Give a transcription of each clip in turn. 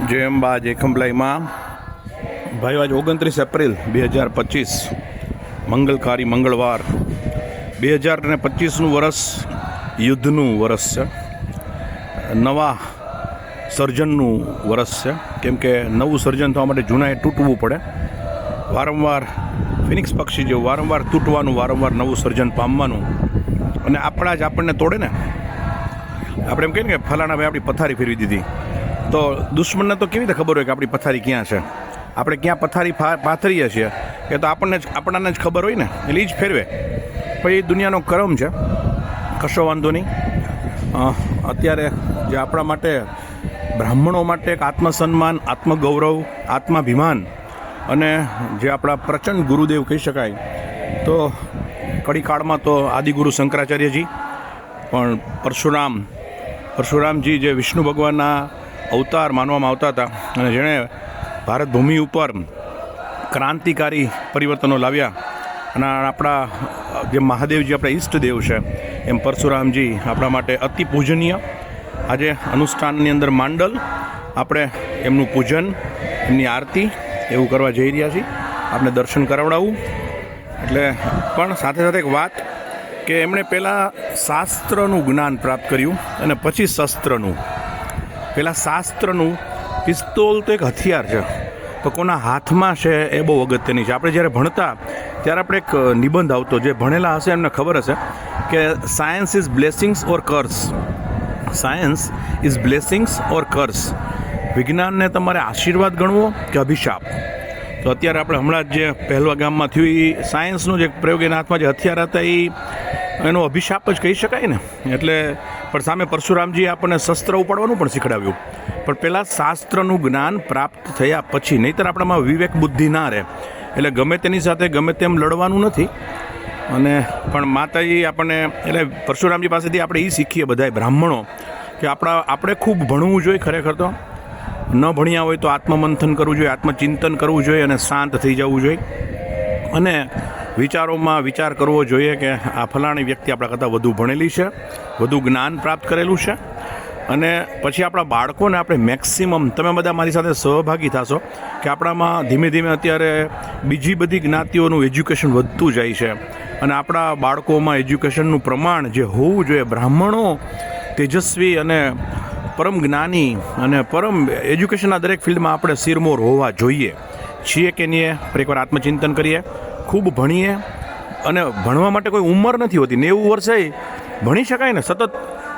જય અંબા જય ખંભલાઈમાં ભાઈ આજ 29 એપ્રિલ 2025 મંગલકારી મંગળવાર 2025નું વર્ષ યુદ્ધનું વર્ષ છે, નવા સર્જનનું વર્ષ છે. કેમ કે નવું સર્જન થવા માટે જૂનાએ તૂટવું પડે. વારંવાર ફિનિક્સ પક્ષી જેવું વારંવાર તૂટવાનું, વારંવાર નવું સર્જન પામવાનું. અને આપણા જ આપણને તોડે ને. આપણે એમ કહીએ ને કે ફલાણા ભાઈ આપણી પથારી ફેરવી દીધી, તો દુશ્મનને તો કેવી રીતે ખબર હોય કે આપણી પથારી ક્યાં છે, આપણે ક્યાં પથારી પાથરીએ છીએ એ તો આપણને જ ખબર હોય ને, એટલે એ જ ફેરવે. પછી એ દુનિયાનો કરમ છે, કશો વાંધો નહીં. અત્યારે જે આપણા માટે બ્રાહ્મણો માટે એક આત્મસન્માન, આત્મગૌરવ, આત્માભિમાન અને જે આપણા પ્રચંડ ગુરુદેવ કહી શકાય, તો કડીકાળમાં તો આદિગુરુ શંકરાચાર્યજી, પણ પરશુરામજી જે વિષ્ણુ ભગવાનના અવતાર માનવામાં આવતા હતા અને જેણે ભારત ભૂમિ ઉપર ક્રાંતિકારી પરિવર્તનો લાવ્યા. અને આપણા જે મહાદેવજી આપણા ઈષ્ટદેવ છે, એમ પરશુરામજી આપણા માટે અતિ પૂજનીય. આજે અનુષ્ઠાનની અંદર માંડલ આપણે એમનું પૂજન, એમની આરતી એવું કરવા જઈ રહ્યા છીએ. આપણે દર્શન કરાવડાવવું એટલે પણ સાથે સાથે એક વાત કે એમણે પહેલાં શાસ્ત્રનું જ્ઞાન પ્રાપ્ત કર્યું અને પછી શસ્ત્રનું. પહેલાં શાસ્ત્રનું, પિસ્તોલ તો એક હથિયાર છે, તો કોના હાથમાં છે એ બહુ અગત્યની છે. આપણે જ્યારે ભણતા ત્યારે આપણે એક નિબંધ આવતો, જે ભણેલા હશે એમને ખબર હશે કે science is blessings or curse. Science is blessings or curse. વિજ્ઞાનને તમારે આશીર્વાદ ગણવો કે અભિશાપ. તો અત્યારે આપણે હમણાં જ જે પહેલવા ગામમાં થયું, એ સાયન્સનો જે પ્રયોગ, એના હાથમાં જે હથિયાર હતા એ એનો અભિશાપ જ કહી શકાય ને. એટલે પણ સામે પરશુરામજીએ આપણને શસ્ત્ર ઉપાડવાનું પણ શીખડાવ્યું. પણ પહેલાં શાસ્ત્રનું જ્ઞાન પ્રાપ્ત થયા પછી, નહીંતર આપણામાં વિવેક બુદ્ધિ ના રહે. એટલે ગમે તેની સાથે ગમે તેમ લડવાનું નથી. અને પણ માતાજી આપણને, એટલે પરશુરામજી પાસેથી આપણે એ શીખીએ બધાય બ્રાહ્મણો કે આપણે ખૂબ ભણવું જોઈએ. ખરેખર તો ન ભણ્યા હોય તો આત્મમંથન કરવું જોઈએ, આત્મચિંતન કરવું જોઈએ અને શાંત થઈ જવું જોઈએ. અને વિચારોમાં વિચાર કરવો જોઈએ કે આ ફલાણી વ્યક્તિ આપણા કરતાં વધુ ભણેલી છે, વધુ જ્ઞાન પ્રાપ્ત કરેલું છે. અને પછી આપણા બાળકોને આપણે મેક્સિમમ, તમે બધા મારી સાથે સહભાગી થશો કે આપણામાં ધીમે ધીમે અત્યારે બીજી બધી જ્ઞાતિઓનું એજ્યુકેશન વધતું જાય છે. અને આપણા બાળકોમાં એજ્યુકેશનનું પ્રમાણ જે હોવું જોઈએ, બ્રાહ્મણો તેજસ્વી અને પરમ જ્ઞાની અને પરમ એજ્યુકેશનના દરેક ફિલ્ડમાં આપણે સિરમોર હોવા જોઈએ. છીએ કે નહીં, પર એકવાર આત્મચિંતન કરીએ, ખૂબ ભણીએ. અને ભણવા માટે કોઈ ઉંમર નથી હોતી. 90 વર્ષે ભણી શકાય ને. સતત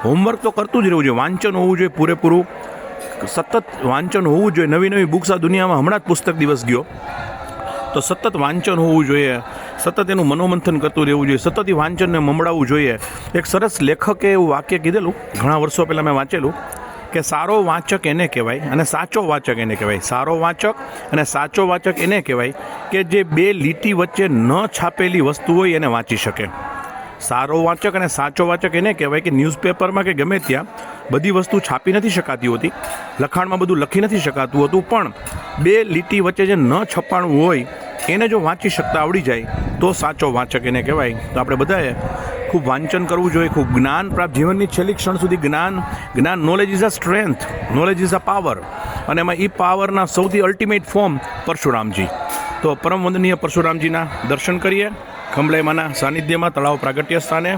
હોમવર્ક તો કરતું જ રહેવું જોઈએ, વાંચન હોવું જોઈએ પૂરેપૂરું, સતત વાંચન હોવું જોઈએ. નવી નવી બુક્સ આ દુનિયામાં, હમણાં જ પુસ્તક દિવસ ગયો, તો સતત વાંચન હોવું જોઈએ, સતત એનું મનોમંથન કરતું રહેવું જોઈએ, સતત એ વાંચનને મમડાવવું જોઈએ. એક સરસ લેખકે એવું વાક્ય કીધેલું ઘણા વર્ષો પહેલાં મેં વાંચેલું કે સારો વાંચક એને કહેવાય અને સાચો વાંચક એને કહેવાય. સારો વાંચક અને સાચો વાંચક એને કહેવાય કે જે બે લીટી વચ્ચે ન છાપેલી વસ્તુ હોય એને વાંચી શકે. સારો વાંચક અને સાચો વાંચક એને કહેવાય કે ન્યૂઝપેપરમાં કે ગમે ત્યાં બધી વસ્તુ છાપી નથી શકાતી હોતી, લખાણમાં બધું લખી નથી શકાતું હતું, પણ બે લીટી વચ્ચે જે ન છપાણું હોય એને જો વાંચી શકતા આવડી જાય તો સાચો વાંચક એને કહેવાય. તો આપણે બધાએ ખૂબ વાંચન કરવું જોઈએ, ખૂબ જ્ઞાન પ્રાપ્ત, જીવનની છેલ્લી ક્ષણ સુધી જ્ઞાન. Knowledge is a strength, knowledge is a power. અને એમાં એ પાવરના સૌથી અલ્ટિમેટ ફોર્મ પરશુરામજી. તો પરમ વંદનીય પરશુરામજીના દર્શન કરીએ ખંભલાઈમાના સાનિધ્યમાં, તળાવ પ્રાગટ્ય સ્થાને,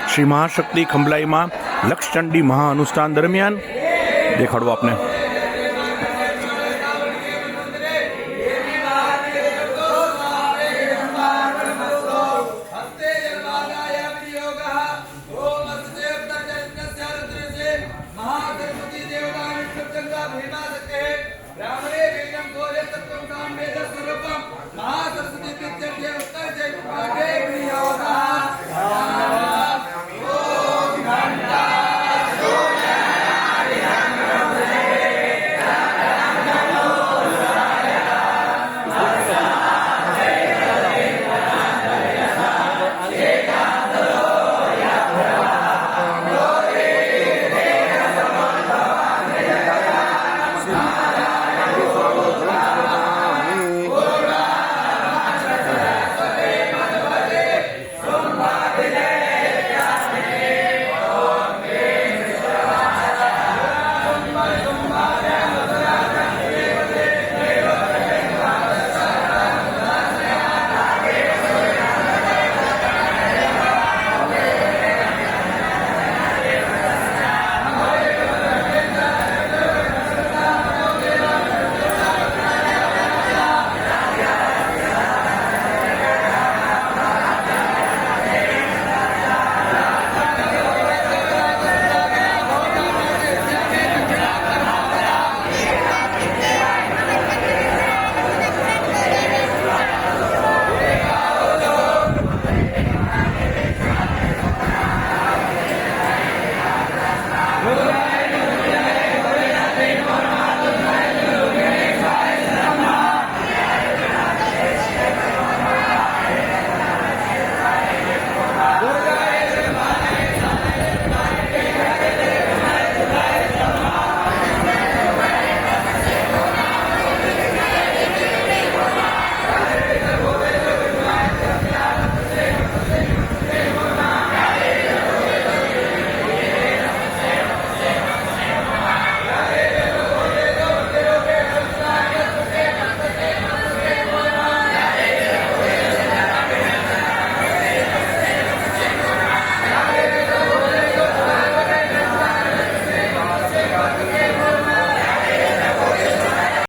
શ્રી મહાશક્તિ ખંભલાઈમાં લક્ષચંડી મહા અનુષ્ઠાન દરમિયાન. દેખાડો આપને. महासरस्वती